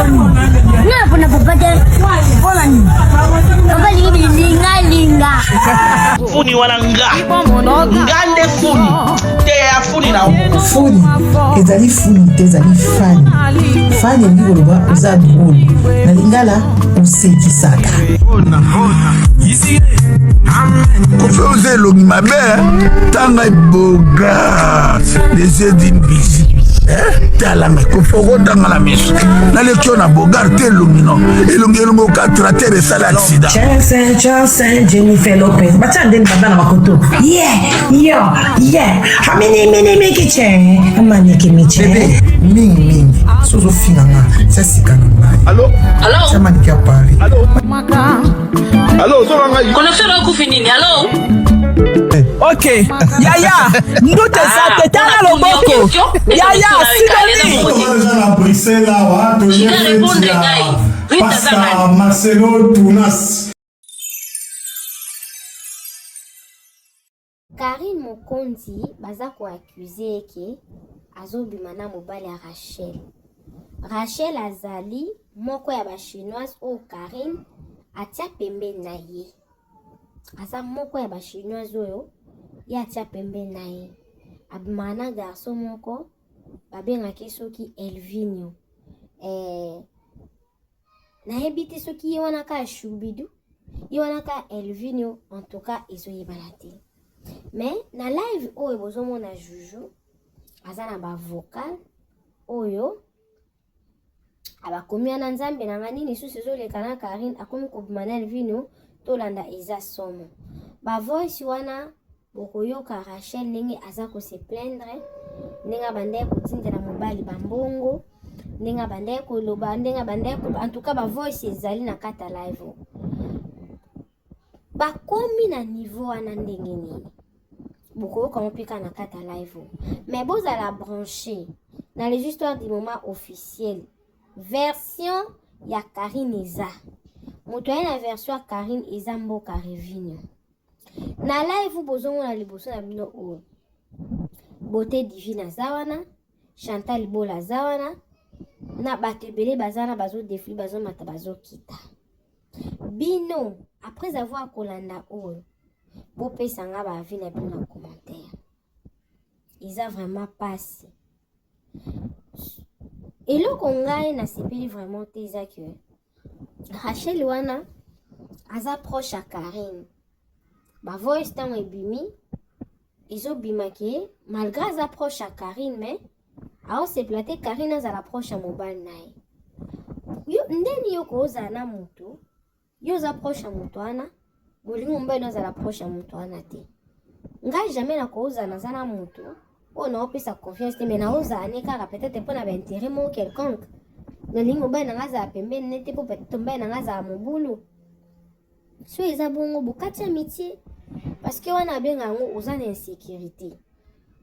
Na puna papate. Wala ni. Papa linga. Funi wala nga. Ngande funi. Te ya funi na uko. Funi. Ezali funi te ezali fani. Fani ndi koloba oza drôle. Na lingala osekisaka. Kofe elongi mabe tanga boga les yeux d'une bizi talanga kofoko tanga la miso naleki na bogar te elongi no elongi ka trater esala accident Johnson Jennifer Lopez batia ndeni baba na makoto hamini mikiche amaniki miche bebe mingi sozo finanga sasika na ngai allo chamaniki ya Paris allo so ngai Konafera kufinini allo. Ok, Yaya, ndute sa tanga loboko. Yaya, sidoni. Pasta Marcelo Tunas. Karine Mokonzi baza ko accuser ke azobimana mobali ya Rachel. Rachel azali moko ya ba chinoise o Karine atia pembeni na ye. Asa moko ya ba chinoise oyo ya atia pembeni na ye. Abimana garçon moko babengaki soki Elvinio. Nayebi te soki ye wana ka Shubidu, ye wana ka Elvinio, en tout cas ezoyebana te. Mais na live oyo bozomona Juju aza na ba vocal oyo abakomi na nzambe na nini susu ezoleka na Karine akomi kobima na Elvinio tolanda eza somo. Ba voice wana bokoyoka Rachel ndenge aza ko se plaindre, ndenge bande kotindela mobali bambongo, ndenge bande koloba, ndenge bande en tout cas ba voice ezali na kata live. Bakomi na niveau wana ndenge nini bokoyoka mopika na kata live. Mais bozala branché na les histoires du moment officiel version ya Karine eza moto na version ya Karine eza mboka Revinio. Na live bozomona liboso na bino o Beauté Divine zawana, Chantal Bola zawana, na batebele bazana bazo défile bazo mata bazo kita. Bino après avoir kolanda o bo pesanga ba avis na bino na commentaire. Isa vraiment passé. Et le kongai na sepeli vraiment teza que Rachel wana aza proche à Karine. Ba voice tango ebimi izo bimaki malgré aza proche à Karine mais ao se plate Karine aza la proche à mobile nae. Yo ndeni yo koza na mutu yo za proche à mutu ana bolingo mobile aza la proche à mutu ana te. Ngai jamais na koza na zana mutu on a opé sa confiance mais na oza anika peut-être pour na intérêt mo quelconque. Na lingo mobile na ngaza pembeni nete po peut-être mobile na ngaza mobulu. So eza bongo bokati amitié parce que on a bien aux insécurité.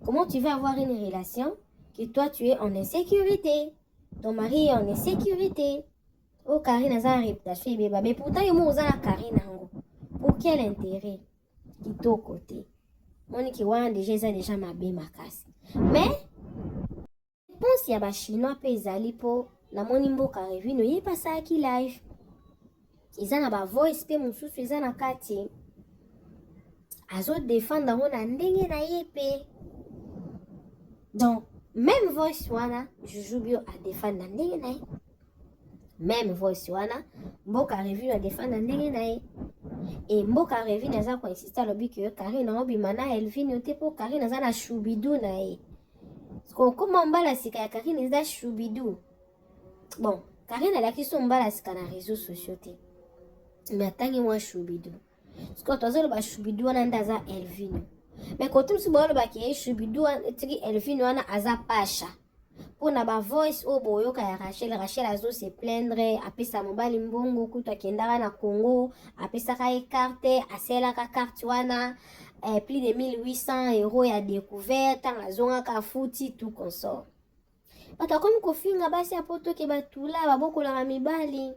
Comment tu vas avoir une relation que toi tu es en insécurité, ton mari est en insécurité. Oh Karine a une réputation mais pourtant il mo oza la Karine nango. Pour quel intérêt qui to côté? On qui wana déjà ma bé makasi. Mais pense ya ba chinois pe ezali po na moni mboka Revinio ye pasa ki live. Ils ont ba voice pe mususu ils ont kati azo défendre on ndenge na yepe. Donc même voice wana Juju bio a défendre ndenge na ye. Même voice wana mboka Revinio a défendre ndenge na ye. Et mboka Revinio aza ko insister lobi que Karine na obimana Elvinio te po Karine aza na Shubidu na ye. Comment mbala sika ya Karine eza Shubidu. Bon, Karine a qui sont mbala sika na réseaux sociaux te. Mais attendez moi Shubidu. Parce que toi ba Shubidu wana ndaza Elvinio. Mais quand tu me ba ki Shubidu tiki Elvinio wana aza pasha. Pona ba voice o boyoka ya Rachel azo se plaindre apesa mobali mbongo kuta kendara na Congo apesa ka carte asela ka carte wana plus de 1800 € ya découverte azonga ka futi tout consort. Bata comme kofinga basi apoto ke batula babokola ba mibali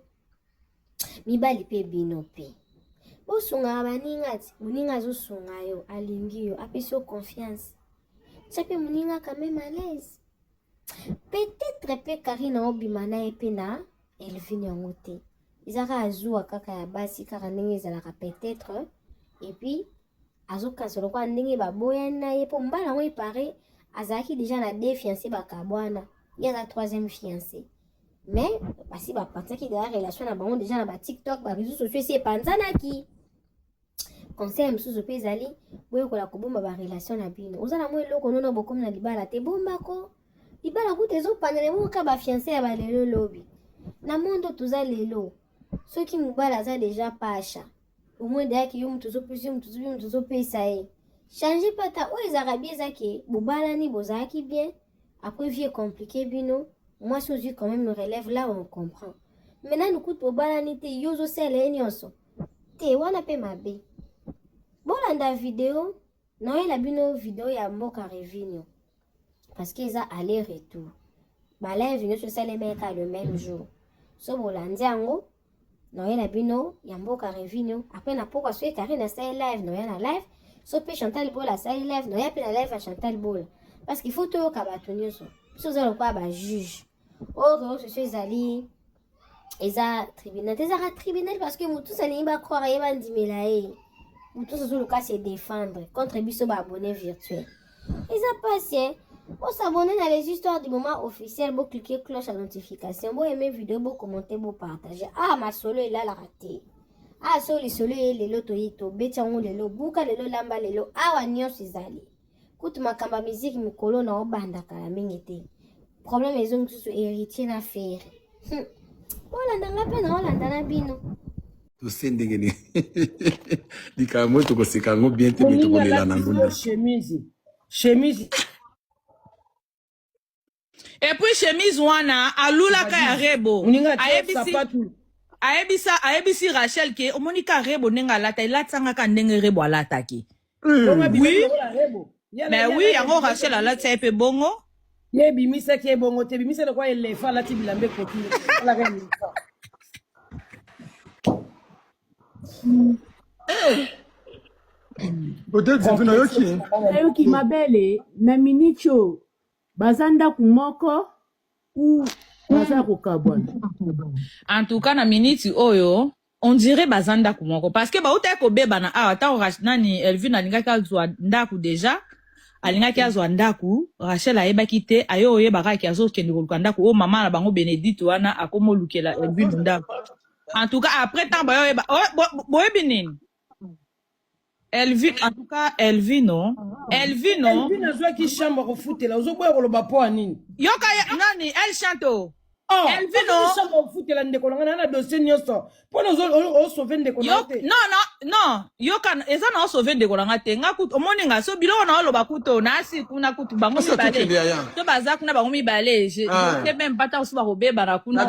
pe bino pe bosunga baningati muninga zo sunga yo alingi yo apesi confiance chape muninga quand même à l'aise. Peut-être pe Karine obimana epena Elvino yango te. Ezaka azwa kaka ya basi kaka ndenge ezalaka peut-être et puis azokanisa lokwa ndenge baboyani na ye mpo mbala yango epare azalaki déjà na 2 fiancé bakabwana ye aza 3e fiancé mais basi bapanzaki deya relation na bango déjà na batiktok bareseau sociaux esi epanzanaki. Conseil mosusu mpe ezali boyekola kobomba barelation na bino oza na mwa eloko nono bokomi na libala te bombako libala kuta ezopandela moka bafiancé ya balelo lobi na mondo toza lelo soki mobala aza déjà pasha au moins deyaki yo mutu ozopesa ye change pata oyo ezalaka bien ezaki bobalani bozalaki bien après vie compliqué bino mwasi ozwi quand même relève là on comprend maintenant nukutu bobalani te yo ozosala ye nyonso te wana mpe mabe bolanda video naoyela bino video ya mboka Revinio parce que eza aller retour balive nyonso esalemaka le même jour so bolandi yango naoyela bino ya mboka Revinio après na pokwa soki Karine asali live naoya na live so mpe Chantal Bola asali live naoya mpe na live ya Chantal Bola parce qu'il faut toyoka bato nyonso biso oza lokola bajuge oyo réseaux sociaux ezali eza tribunal ezaka tribunal parce que motu alingi bakroire ye bandimela ye motu azoluka se défendre contre biso baabonné virtuel eza pasi on s'abonner dans les histoires du moment officiel, vous cliquez cloche à notification, vous aimez vidéo, vous commentez, vous partagez. Ah, ma solo est là, la raté. Ah, solo est lelo toyito, betango lelo, buka lelo lamba lelo, ah, wanyo sizali. Kout makamba musique mikolo na obanda kala mingete. Problème est que ce héritier na faire. Voilà, dans la peine, on l'a bino. Tu sais ndengeni. Dikamo to kosekango bien te meto kolela na ngunda. Chemise. Et puis chemise wana alulaka ya rebo ayebisi Rachel ke omonika rebo nenga lata ilatanga ka ndenge rebo alataki oui mais oui yango Rachel alata epe bongo ye bimisa ke bongo te bimisa kwa elefa lati bilambe koki ala refa peut-être yoki mabele na minicho bazanda kumoko ou baza kokabwana. En tout cas na minute oyo on dirait bazanda kumoko parce que ba uta ko beba na ata nani Elvin alingaki azwa ndaku déjà alingaki azwa ndaku Rachel ayebaki te ayo oyebaka ki azokende koluka ndaku o mama na bango Benedict wana akomolukela Elvin ndaku. En tout cas après temps ba yo boyebi nini Elvin, en tout cas, Elvino azwa ki chambre refutela ozoboya koloba po anini yoka nani El Chanto Elvino chambre refutela ndeko ngana na dossier nyonso pona o sauver ndeko ngate non yoka eza na o sauver ndeko ngate ngaku omoni nga so biloko na oloba kuto na asi kuna kutu bango mibale to baza kuna bango mibale je même pas ta osuba robeba na kuna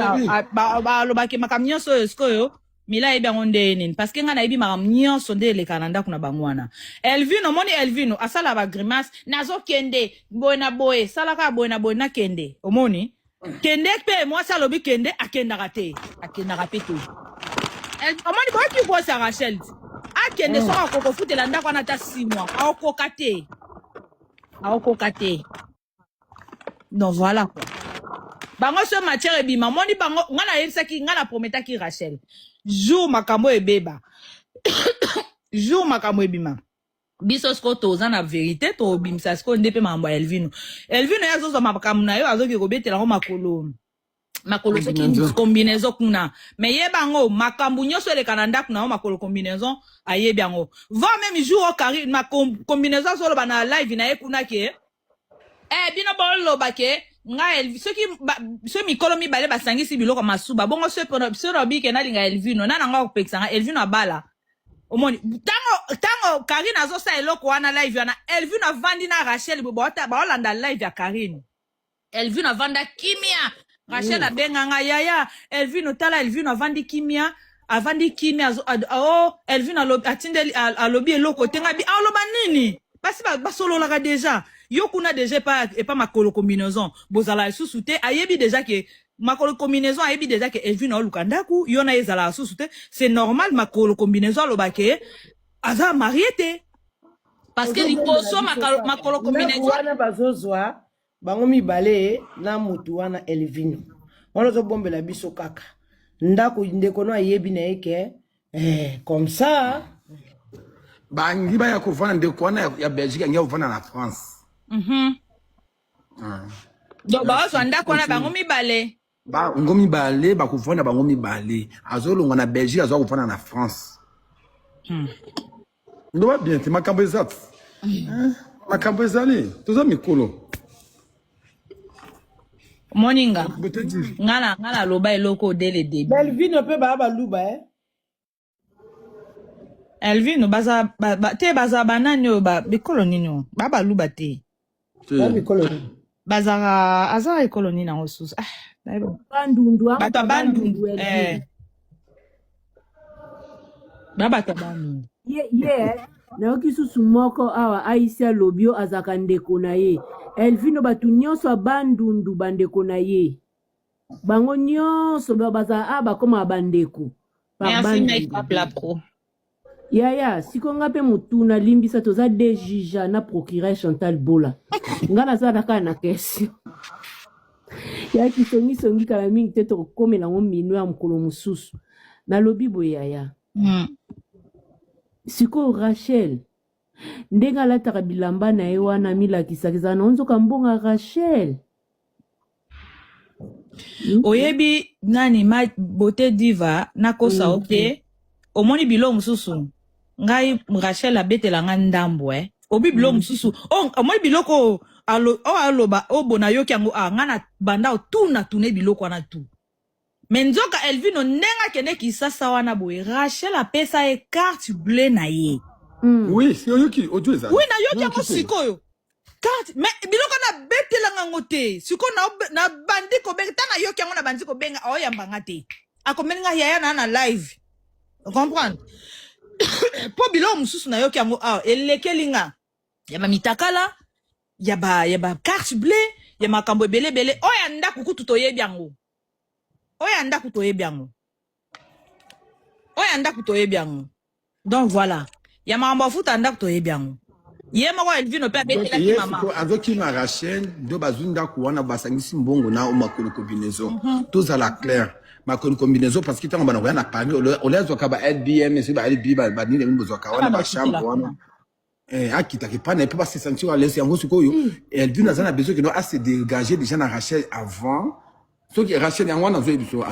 ba loba ke makamnyo so eskoyo mila ebi ngonde nini parce que nga na ebi makamnyo sonde le kananda kuna bangwana Elvino moni Elvino asala ba grimace nazo kende boena boye salaka boena boena kende omoni kende pe moi ça lobi kende akenda raté to omoni boye ki boye sa Rachel akende so akoko futela ndako na ta 6 mois aokoka te non voilà quoi bango so matière ebima moni bango ngana yebisaki ngana prometaki Rachel jour makambo ebeba jour makambo ebima biso sko toza na vérité to bimisa sko ndepe mambo Elvino yazozo makambo na yo azoki kobetela ngo makolo soki combinaison kuna mais yebango makambo nyoso elekana ndaku na makolo combinaison ayebi yango va même jour au Karine ma combinaison solo bana live na ekuna ke bino bolo bake nga Elvino soki mikolo mibale basangisi biloko masuba bongo so robi ke na linga Elvino na nga kopekisa nga Elvino abala omoni tango Karine azosa eloko wana live wana Elvino avandi na Rachel baolanda live ya Karine Elvino avanda kimia Rachel abenga nga yaya Elvino tala Elvino avandi kimia Elvino atindeli alobi eloko tenga bi aloba nini basi basololaka déjà yo kuna déjà pas makolo combinaison bozala susu te ayebi déjà que makolo combinaison ayebi déjà que Elvino lukandaku yo na ezala susu te c'est normal makolo combinaison alobake aza marié te parce que liposo makolo combinaison wana bazozwa bango mibale na mutu wana Elvino wana ozobombela biso kaka ndako ndeko no ayebi na ye ke comme ça bangi baya kovanda ndeko wana ya Belgique angia kovanda na France. Donc bazo ndako wana bango mibale Bango mibale bakovanda bango mibale azolonga na Belgique azo kovanda na France. Ndo ba bien te makambo ezatu. Makambo ezali toza mikolo. moninga ngala loba eloko dès le début. Elvino pe ba luba Elvino baza te baza banani o ba bikolo nini o ba luba te. Bazara azara ekolo nini na osusu. Bandundu bata bandundu bata bandundu. nayoki susu moko awa Aïssa Lobio azaka ndeko na ye Elvino batu nyonso bandundu bandeko na ye bango nyonso baza bakoma bandeko. Merci Make Up La Pro. Yaya sikonga pe mutuna limbisa toza dejija na procureur Chantal Bola ngana za daka na kesi ya kisongi kala mingi te to komela ngo minu ya mukolo mususu na lobi boye yaya. Siko Rachel ndenga lataka bilamba na ye wana milakisa na onzoka mbonga Rachel. Oyebi nani ma Beauté Diva nakosa oke omoni bilo mususu ngai Rachel abetela nga ndambo obi bilo mususu omoni biloko aloba obona yoki yango ngana banda otuna tune biloko wana tu. Menzoka Elvino nenga kene kisasa wana boye Rachel apesa e carte bleue na ye. Oui, c'est yoki ojueza. Oui na yoki yango sikoyo. Carte mais biloko na betela ngango te. Siko na bandi ko benga tana yoki yango na bandi ko benga oyambanga te. Akomenga yaya na live. Vous comprenez? Po bilo mususu na yoki yango elekelinga. Yaba mitakala, yaba carte bleue, yaba makambo ebele oya ndako kutu toyebi yango. Oya ndako toyebi yango. Donc voilà. Ya makambo futa ndako toyebi yango. Ye moko Elvino pe abetela ki mama. Azoki na Rachel do bazunda kuwana basangisi mbongo na makolo combinaison. Tous à la claire. Makolo combinaison parce que tant bana na Paris olezo ka ba LBM c'est ba LB ba ni le mbozo ka wana ba chambre wana. Akita ki pas ne peut pas se sentir à l'aise yango sikoyo. Elvino azana besoin que no a se dégager déjà na Rachel avant. Ce qui Rachel yango na zo ebiso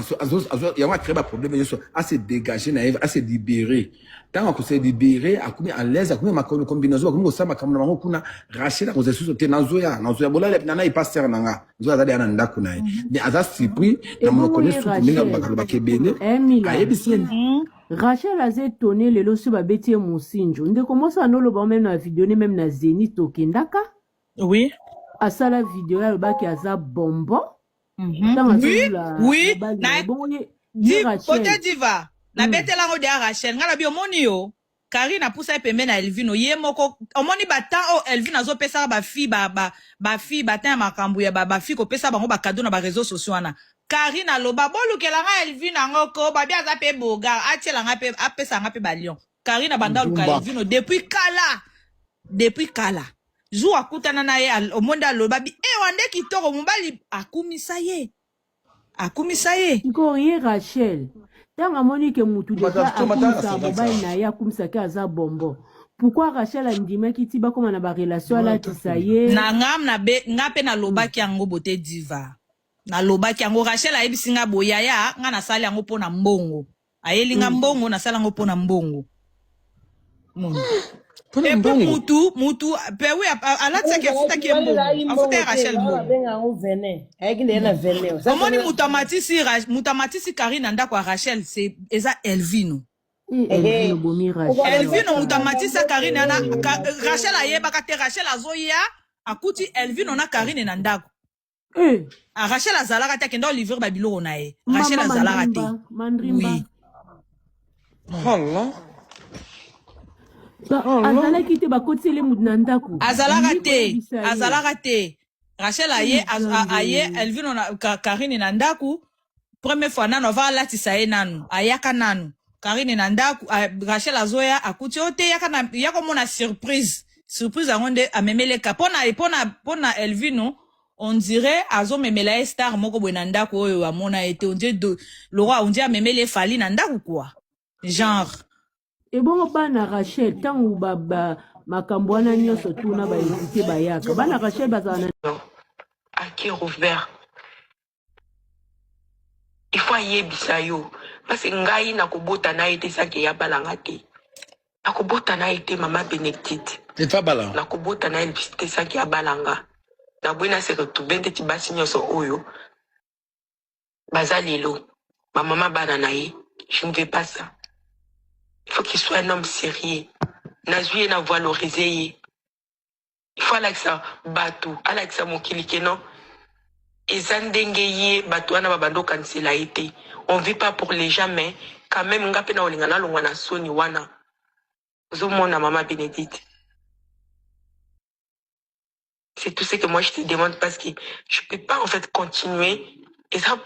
yango créer ba problème yeso a se dégager na Eve a se libérer. Tant qu'on se libérer akumi à l'aise akumi makolo combinaison akumi osama kamna bango kuna Rachel ko zesu te nazoya bola le nana ipasser nanga zo azali ana ndako na ye mais aza surpris na mo connaît tout ninga bakalo bakebele ayebisi Rachel a étonné le loso ba betie musinjo ndeko mosa no loba même na vidéo ni même na Zénith okendaka. Oui asala vidéo ya lobaki aza bonbon. Oui, Beauté Diva. Na betela ngo de Rachel. Ngala bi omoni yo. Karina pousa pembe na Elvino. Ye moko omoni bata Elvino azo pesa ba fi bata makambu ya ba fi ko pesa bango ba cadeau na ba réseaux sociaux wana. Karina loba bolukela nga Elvino ngoko ba bia za pe boga atiela nga pe apesa nga pe ba lion. Karina banda luka Elvino depuis kala. Jou akutana na ye omonda lobabi wande kitoko mobali akumisa ye Iko ye Rachel tanga monique mutu de akumisa mobali na ye akumisa ke aza bombo. Pourquoi Rachel andimaki ti ba koma na ba relation ala tisaye na ngam na be ngape na lobaki yango Beauté Diva na lobaki yango Rachel ayebisinga boyaya nga na sali yango pona mbongo ayelinga mbongo na sala yango pona mbongo et puis mutu pe oui alatia ke futa ke mbongo afuta Rachel mbongo omoni mutamatisi Karina ndako Rachel c'est eza Elvino Elvino mutamatisi Karina na Rachel ayebaka te Rachel azoya akuti Elvino na Karina na ndako Rachel azalaka te kendo livrer ba biloko na ye Rachel azalaka te oui azalaki te bakotele mutu na ndako azalaka te Rachel aye Elvino na Karine na ndako première fois nano va latisa ye nanu ayaka nanu Karine na ndako Rachel azoya akuti ote yako mona surprise yango nde amemeleka pona Elvino on dirait azo memela ye star moko boye na ndako oyo amona ete on dirait Laura on dirait amemeli Fally na ndako quoi genre ebongo bana Rachel tangu makambo wana nyonso tuna bainvite bayaka bana Rachel bazala na à cœur ouvert. Il faut yebisa yo parce que ngai na kobota na ete saki ya balanga te. Na kobota na ete mama Benedicte. C'est pas bala. Na kobota na ete saki ya balanga. Na bwina se retrouver ndeti basi nyonso oyo. Bazalelo. Ma maman bana na ye. Je ne veux pas ça. Il faut qu'il soit un homme sérieux. Nazui na valoriser. Il faut Alexa Batou, Alexa Mokilike non. Et Zandengeye Batou ana babando kansela été. On vit pas pour les gens mais quand même ngape na olingana longwana soni wana. Zomona maman Bénédicte. C'est tout ce que moi je te demande parce que je peux pas en fait continuer et ça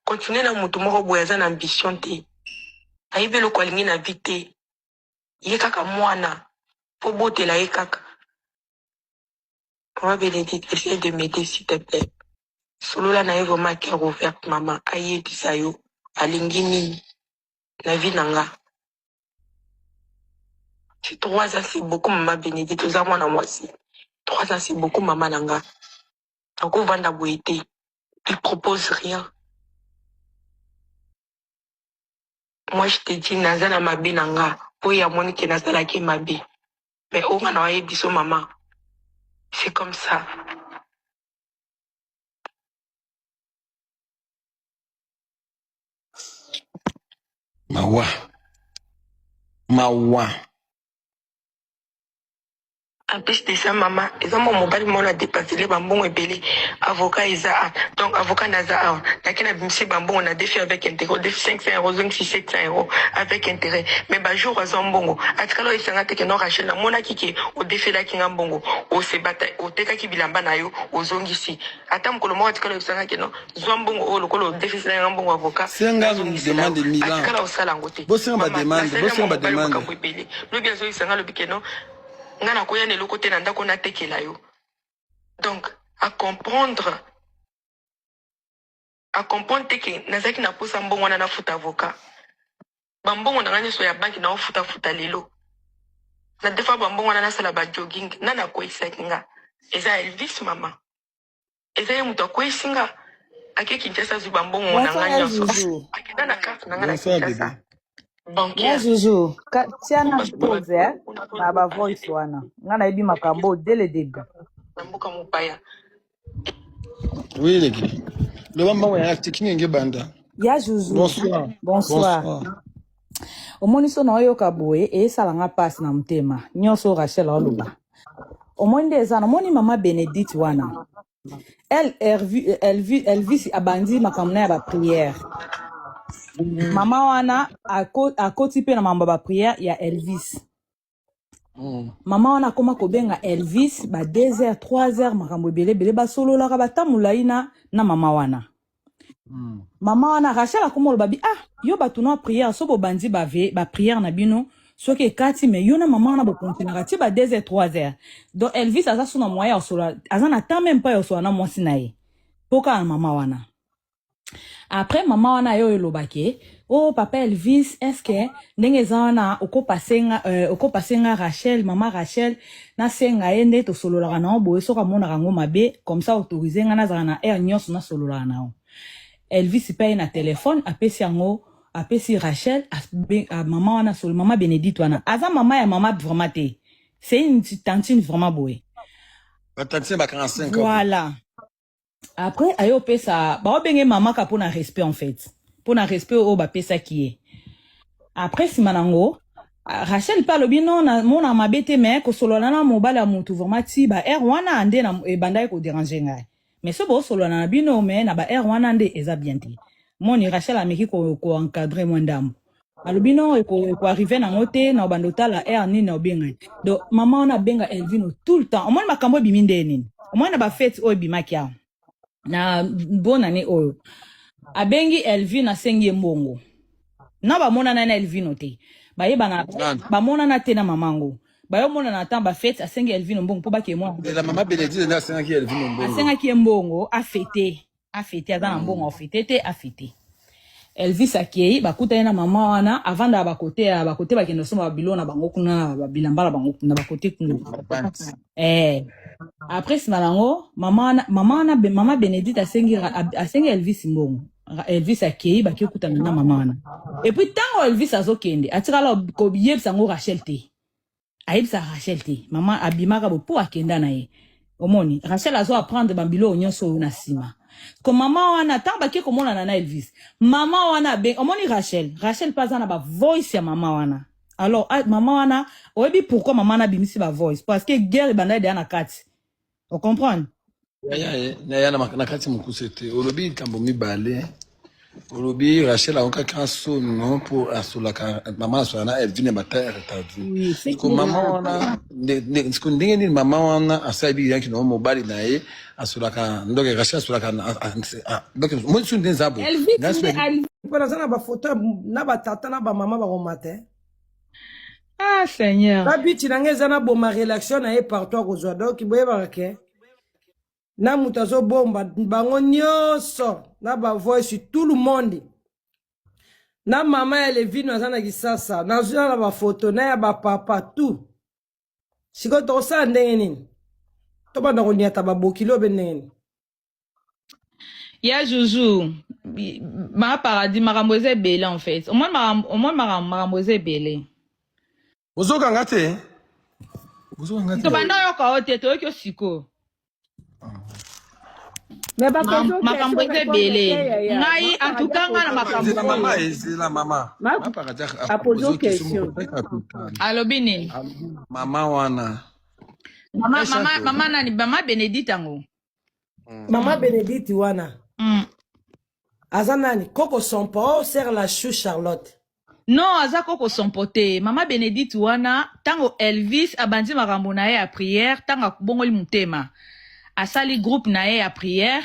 continuer na mutu moko boyaza na ambition te. Aibe lo kwalingi na vite. Yekaka mwana. Faut boter la yekaka. Maman Bénédicte, essaye de m'aider s'il te plaît. Solo la na vraiment cœur ouvert maman. Aye bisayo. Alingini. La vie nanga. C'est 3 ans, c'est beaucoup maman Bénédicte. Aux amants à moi aussi. 3 ans, c'est beaucoup maman nanga. Donc on va n'abouéter. Il propose rien. Moi je te dis, nazana mabe nanga. Pour y avoir qui nazala qui mabe. Mais au moins aye biso maman. C'est comme ça. Mawa. Mawa. En plus de ça, maman, ils ont mon mobile, mon a dépassé les bambons et belé. Avocat, ils ont, donc, avocat, Naza, n'a bimsi bambon, on a défi avec intérêt, défi 500 euros, 700 euros, avec intérêt. Mais, bah, jour, à Zambongo, à ce cas-là, ils sont que non, Rachel, la mona qui au défi là, qui ngambongo, au se bataille, au teka qui bilamba na yo, au zongisi. Attends, que le mot, à ce cas-là, ils sont que non, Zambongo, au local, au défi là, ngambongo, avocat. C'est un gars qui me demande des millions. À ce cas-là, au salangote. Bossé, on va demander, bossé, on va demander. Nous, bien sûr, ils sont là, le piquet, non. Ngana koya ne lokote na ndako na tekela yo. Donc à comprendre que nazaki na posa mbongo na futa avocat. Bambongo na ngani so ya banki na futa lelo. Na defa bambongo na sala ba jogging na na koisa kinga. Eza Elvis mama. Eza yemuto koisinga. Ake Kinshasa zu bambongo na ngani so. Akida na carte na ngana Kinshasa. Ya Jojo, tiana pose na ba voice wana. Ngana yebi makambo dès le début. Nambuka mupaya. Oui les gars. Le bamba wa acting ngenge banda. Ya Jojo. Bonsoir. Bonsoir. Omoni so na oyo kaboye e salanga passe na mtema. Nyoso Rachel oluba. Omoni eza na moni mama Benedicte wana. Elvis abandi makamna ya ba prière. Mama wana akoti pe na mambo ba prière ya Elvis. Mama wana koma kobenga Elvis ba 2h 3h makambo belebele ba solo la ba tamulaina na mama wana. Mama wana Rachel akoma babi yo batuna prière so bo bandi ba prière na bino so ke kati me yo na mama wana bo continuera ti ba 2h 3h. Donc Elvis asa suna moya solo azana ta même pas yo so na mwasi na ye. Poka na mama wana. Après maman wana yo lobake oh papa Elvis est-ce que ndenge zana oko pasenga Rachel maman Rachel na senga ende to solola na boye soka mona rango mabe comme ça autoriser nga na zana air nyos na solola na Elvis paye na téléphone apesi Rachel a maman wana solo maman Bénédicte wana aza maman ya maman vraiment te c'est une tantine vraiment boye tantine ba 45 voilà. Après, ayo pesa, ba obenge mama ka pona respect en fait. Pona respect o ba pesa qui est. Après si manango, Rachel parle bien non na mona mabete me ko solo na mobala mutu vraiment ti ba air wana ande na e bandai ko déranger ngai. Mais ce bo solo na bino me na ba air wana ande eza bien ti. Moni Rachel ameki ko encadrer moi ndam. Alubino ko arriver na moté na bandota la air ni na obenga. Donc maman ona benga Elvino tout le temps. Au moins makambo biminde nini. Au moins na ba fête o bimakia. Na bonne année oyo abengi Elvin asengi mbongo na ba mona na Elvin ote ba yeba na ba mona na te na mamango bayo mona na temps ba fête asengi Elvin mbongo po bake moi la maman Bénédicte na asenga ki Elvin mbongo asenga ki mbongo a fêter aza na mbongo a fêter te a fêter Elvis akei bakuta na mama wana avanda bakote bakende soma babilo na bango kuna babilamba na bango kuna bakote kuna après simalango mama Bénédicte asengi Elvis mbongo Elvis akei baki kuta na mama wana et puis tango Elvis azokende atikala ko yebisa ngo Rachel te ayebisa Rachel te mama abimaka bo po akenda na ye omoni Rachel azo apprendre bambilo nyonso na sima ko mama wana tango baki komona na Elvis mama wana be omoni Rachel paza na ba voice ya mama wana alors mama wana oyebi pourquoi mama na bimisi ba voice parce que guerre banda de na kati on comprend ya na kati mukusete olobi kambo mibale olobi Rachel a aucun son non pour asolaka mama sona Elvin bata retardé ko mama wana ndiko ndenge ni mama wana asabi yanki no mobali na ye asolaka ndoke Rachel asolaka donc moi suis des abo pour ça na ba photo na ba tata na ba mama ba romate ah Seigneur ba biti na ngeza na bo ma relation na ye partout ko zo donc boye ba ke na mutazo bomba bango nyonso na ba voice tout le monde na mama Elvin azana kisasa na zuna na ba photo na ya ba papa tout siko to sa ndenge nini to ba ndako nyata ba bokilo benene ya Joujou ma paradis maramboze belé en fait au moins maramboze belé bozoka ngate to banda yo ka ote to yo siko mais makambo belé ngai en tout cas ngana makambo mama ezela mama a posé question alobini mama wana mama nani mama Bénédicte ngo mama Bénédicte wana aza nani Coco Sompo sert la chou Charlotte non aza Coco Sompo te mama Bénédicte wana tango Elvis abandi makambo na ye ya prière tanga bongoli mutema asali groupe na ye ya prière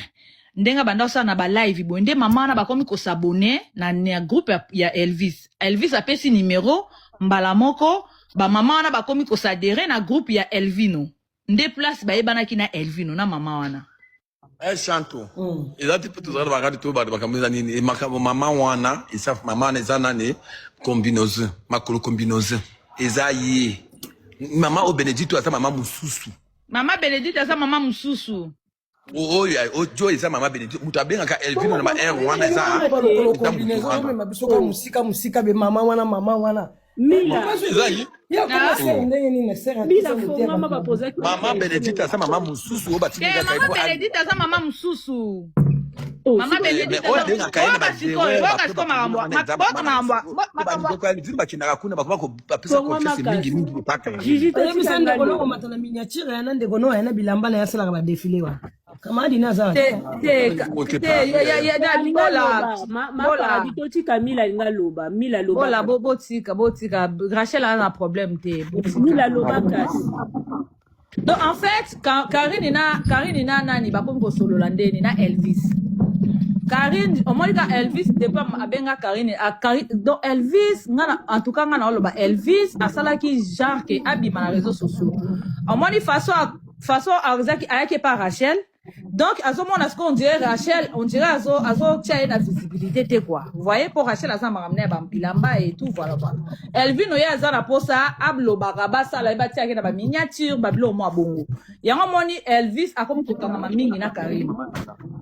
ndenga banda osa na ba live bonde mama na bakomi ko s'abonner na groupe ya Elvis apesi numéro mbala moko ba mama na bakomi ko s'adhérer na groupe ya Elvino nde place ba yebana ki na Elvino na mama wana chanto ezati pe tozala bakati to ba bakameza nini mama wana isaf mama na zana ne combinose makolo combinose ezayi mama o Bénédicte ata mama mususu mama Bénédicte asa mama mususu ojo eza mama Bénédicte mutu abengaka Elvin na ma R wana eza combinaison mabisoka musika be mama wana Mila ya kama sere ndenge nini sere mama ba poser mama Bénédicte asa mama mususu obatinga mama Bénédicte asa mama mususu mama Bénédicte Rachel a un problème. Donc en fait, Karine na nani ba comme solo landeni na Elvis. Karine, au moins Elvis dépend abenga Karine donc Elvis ngana en tout cas ngana oloba Elvis asala ki genre que abima na réseaux sociaux. Au moins façon arzaki ayake par Rachel. Donc à ce moment là ce qu'on dirait Rachel, on dirait azo tia na visibilité te quoi. Vous voyez pour Rachel aza maramne ba mbilamba et tout voilà. Elvin oya aza na posa ablo baraba sala ba tia na ba miniature ba bilo mo bongo. Yango moni Elvis akomi kokanga mamingi na Karine.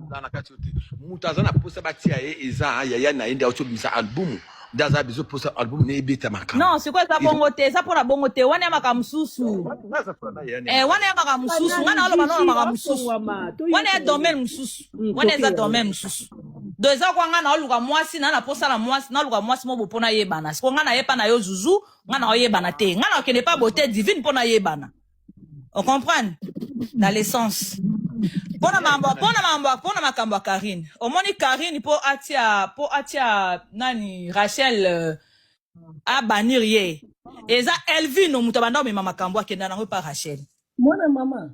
Na kati yote mutaza na posa ba tia eza ya na inde auto bisa album. Daza bizo posa album ne ebeta makam. Non, c'est quoi ça bongote? Ça pour la bongote. Wana makam susu. Wana makam susu. Wana alo bana makam susu. Wana domaine mususu. Wana za domaine mususu. Doza kwa ngana oluka mwasi na posa la mwasi na oluka mwasi mo bopona yebana. Siko ngana yepa na yo zuzu, ngana yebana te. Ngana okene pas beauté divine pona yebana. On comprend? Dans l'essence. Pona makambo Karine. Omoni Karine po atia nani Rachel a bannir ye. Eza Elvin no mutabanda me makambo akenda nango pa Rachel. Mwana mama.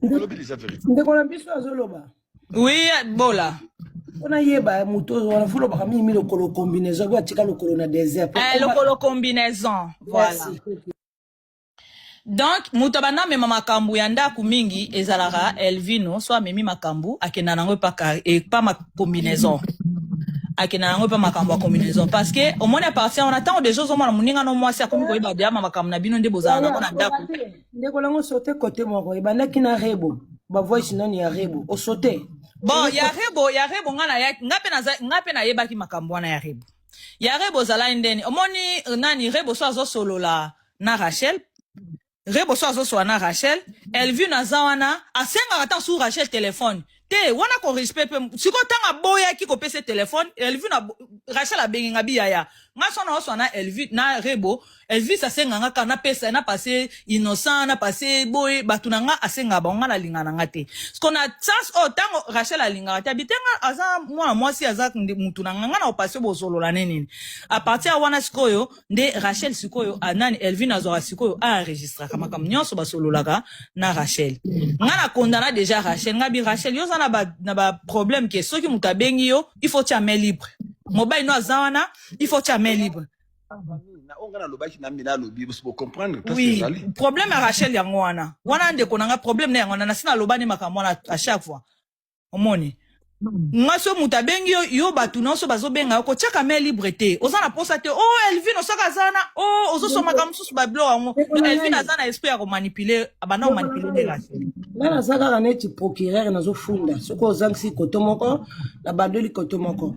Ndeko na biso azoloba. Oui, bola. On a yeba muto on a voulu ba mi le colo combinaison ba tika le colo na désert. Le colo combinaison. Voilà. Donc mutabana me mama kambu yanda kumingi ezalara Elvino soit memi makambu akenda nango pa et pas ma combinaison. Akenda nango pa makambu a combinaison parce que au moins à partir on attend des choses au moins muninga no moi c'est comme ko ba dia mama kambu na bino nde bozana na ndaku. Ndeko lango sauter côté moko e bana kina rebo. Ba voice nani ya rebo o sauter. Bon ya rebo ngana ya ngape na yeba ki makambu wana ya rebo. Ya rebo zala ndeni omoni nani rebo so azo solo la na Rachel. Rebo so azo so na Rachel, Elvino azawana asenga ata sur Rachel téléphone. Te wana ko respect siko tanga boya ki ko pese téléphone, Elvino Rachel abengi ngabi yaya. Nga sona so na Elvino na Rebo, Elvino asenga nga kana pesa na passé innocent na passé boy batunanga asenga ba nga na lingana ngate. Sko na chance o tango Rachel alinga ta bitenga aza moi si aza mutunanga nga na opasé bozolo la nini. A partir wana sikoyo nde Rachel sikoyo anani Elvino azora sikoyo a enregistrer kama nyonso basololaka na Rachel. Nga na condamna déjà Rachel ngabi Rachel yo na ba problème que ceux qui mutabengi yo il faut tu main libre. Mobile no azawana il faut tu main libre. Oui, problème à Rachel yango wana. Wana ndeko nanga problème na yango na sina lobani makamona à chaque fois. Omoni. Ngaso mutabengi yo batu na so bazobenga ko chaka main libre te. Ozana posa te oh Elvino soka zana oh ozo so makamsusu ba blo yango. Elvino azana esprit ya ko manipuler abana manipuler de Rachel. Nana saka kaneti procureur nazo funda. Soko ozangisi koto moko na badoli koto moko.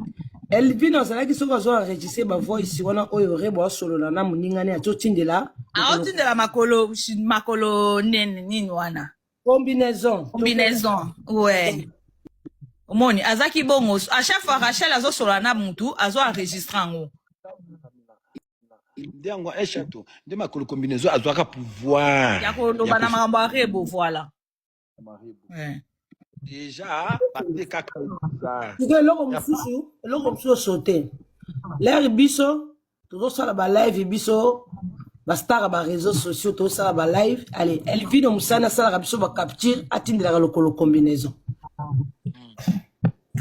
Elvino azalaki soko azo enregistrer ba voice wana oyo rebo solo na muningane ato tindela. Tindela makolo nini wana. Combinaison. Ouais. Omoni azaki bongo à chaque fois Rachel azo solo na mutu azo enregistrer ngo. Ndengo eshato nde makolo combinaison azwaka pouvoir. Ya ko loba na makambo a rebo voilà. Ouais. Déjà parti kaka. Eloko mususu sauter. L'air biso toujours ça ba live biso ba star ba réseaux sociaux tout ça ba live allez Elvino musana sala biso ba capture atindela le colo combinaison.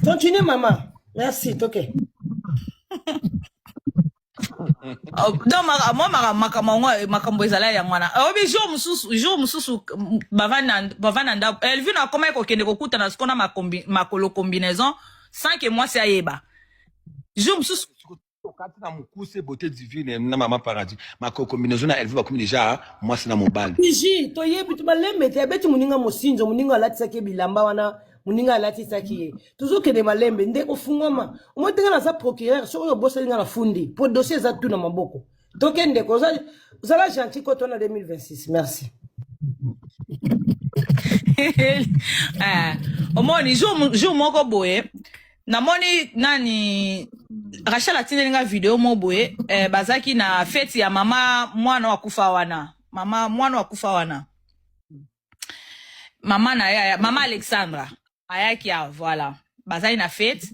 Continue maman. Merci, ok. Donc moi makambo ezala ya mwana. Obi jour mususu bavana nda Elvino akoma ko kende ko kutana sikona makolo combinaison sans que moi c'est ayeba. Jour mususu Quand na mukuse beauté divine na mama paradis makolo combinaison na Elvino bakomi déjà moi c'est na mobile. Iji to yebi to balembe te beti muninga mosinzo muninga latisa ke bilamba wana muninga latisa ki toujours que de malembe nde ofungama omotenga na za procureur so yo bossa linga na fundi pour dossier za tout na maboko donc ende ko za gentil ko tona 2026 merci. Omoni jour moko boye namoni nani Rachel atindelinga video mo boye bazaki na fête ya mama mwana wa kufa wana mama na ya mama Alexandra ayaki ya voilà bazaki na fête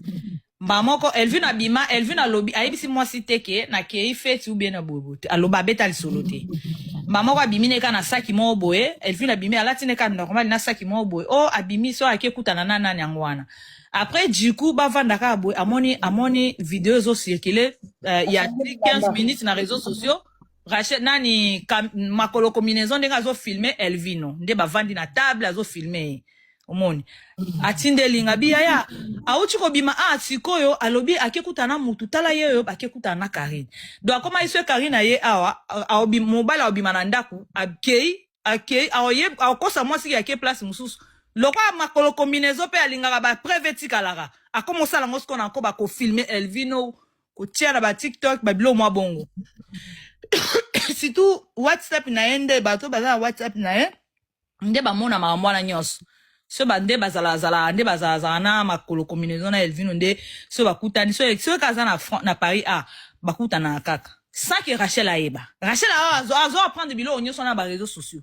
mbamoko Elvino abima Elvino lobby ayibisi mwasi teke na kei fête ou bien na bobote aloba beta lisolo te mamoko abimine ka na saki mo boye Elvino abimi alatine ka normal na saki mo boye oh abimi so akekutana na nani ngwana. Après, du coup, bavanda ka boy, amoni vidéo zo circulé, il y a 15 minutes na réseaux sociaux. Rachel nani makolo combinaison de zo filmer Elvino. Nde bavandi na table azo filmer. Omoni. Atinde linga bi ya. Auchi ko bima sikoyo alobi akekutana mutu tala yeyo akekutana na Karine. Donc comment il se Karine ye awa aobi mobile aobi manandaku akei aoye akosa mwasi yake place mususu. Loko makolo combinaison pe alingaka ba preveti kalaka akomosa lango skona nko ba ko filmer Elvino ko tia ba TikTok ba bilo mwa bongo. Surtout WhatsApp na ende bato baza WhatsApp na ye nde ba mona mwana nyonso so ba nde bazala nde bazala na makolo combinaison na Elvino nde so bakutani so kaza na Paris bakutana kaka sans que Rachel aeba Rachel azo apprendre bilo nyonso na ba réseaux sociaux.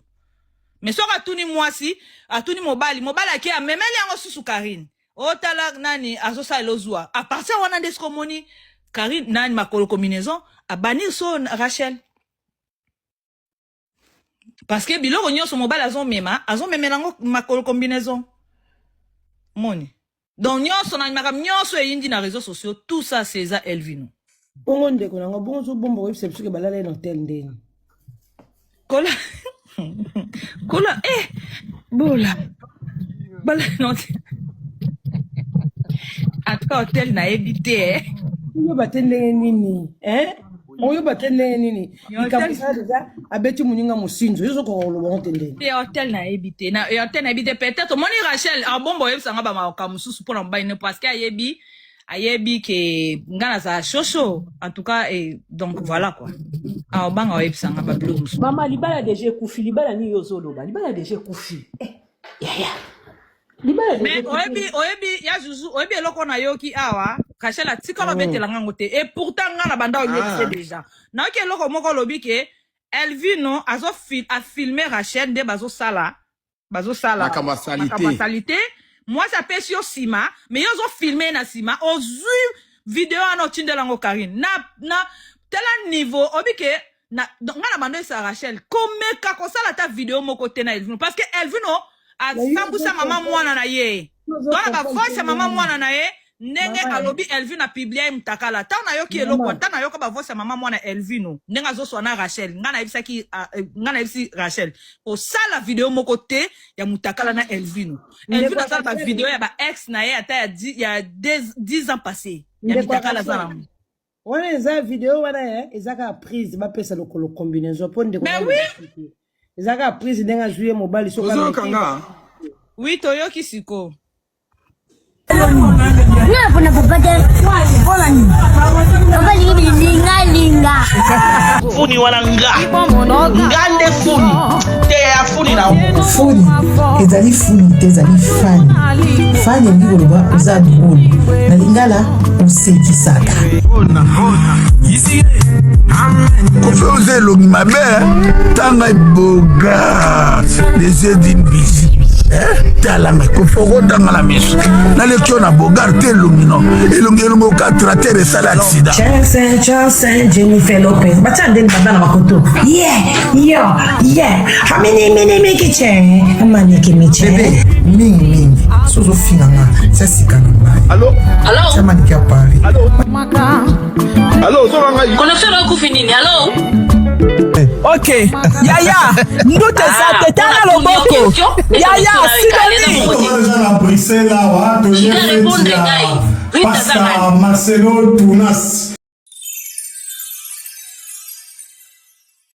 Mais so atuni mwasi atuni mobali ake amemeli yango susu Karine otala nani azosa elozua à partir wana desko moni Karine nani makolo combinaison abani so Rachel parce que biloko nyonso mobali azomemela ngo makolo combinaison moni Donc nyonso na makam nyonso eyindi na réseaux sociaux, tout ça c'est ça Elvino. Bongo ndeko nanga bongo so bombo webse psuke balala en hôtel ndeni. Kola bola. Bala non. En tout cas hôtel na habité Yo batende nini Oyo batende nini Ikamisa deja abeti muninga musinzo yo soko lo hôtel et hôtel na habité na hôtel na habité peut-être moni Rachel a bombo yebsa nga ba maoka mususu pour mbaine parce que ayebi que ngana za chocho en tout cas et donc voilà quoi a banga yebsa nga ba bilo mususu Mama libala deje kufi libala ni yozoloba libala deje kufi yaya mais oyebi ya Zuzu oyebi eloko na yoki awa Rachel tika ba betela ngango te et pourtant ngana banda oyebise déjà na yoki eloko moko lobi ke Elvino a filmé Rachel de bazo sala makambasalité moi ça pèse sur Sima mais ils ont filmé na Sima aux vidéo en otinde lango Karine na tel niveau obi ke na ngana banda sa Rachel comme ka ko sala ta vidéo moko te na Elvino parce que Elvino a sambusa mama mwana na ye donc ba voice mama mwana na ye nenge alobi Elvino a publié mtakala ta na yoki eloko ta na yoka ba voice mama mwana Elvino nenga zo sona Rachel ngana ibisi Rachel o sala vidéo moko te ya mutakala na Elvino sala ba vidéo ya ba ex na ye ata ya 10 ans passés ya mutakala za na on eza vidéo wana ezaka prise ba pesa lokolo combinaison pour ndeko mais oui ezaka prise ndenga jouer mobile soka kanga oui toyoki siko funi wana ngande funi te ya funi na funi ezali funi te ezali fani elingi koloba oza drôle na lingala osekisaka kofe oza elongi mabe tanga eboga les yeux d'une bizi talanga kofokotanga na miso naleki yo na bogar te elongi no elongi okatrater esala accident Chance Jennifer Lopez batia ndeni banda na makoto haminikiche amanikimeche mingi sozofinganga sasikana allo samaniki ya pari allo ozobanga connexion okufi nini allo ok yaya ndute za te tala loboko yaya sidoni na Bruxelles awa toye Pastor Marcelo Tunas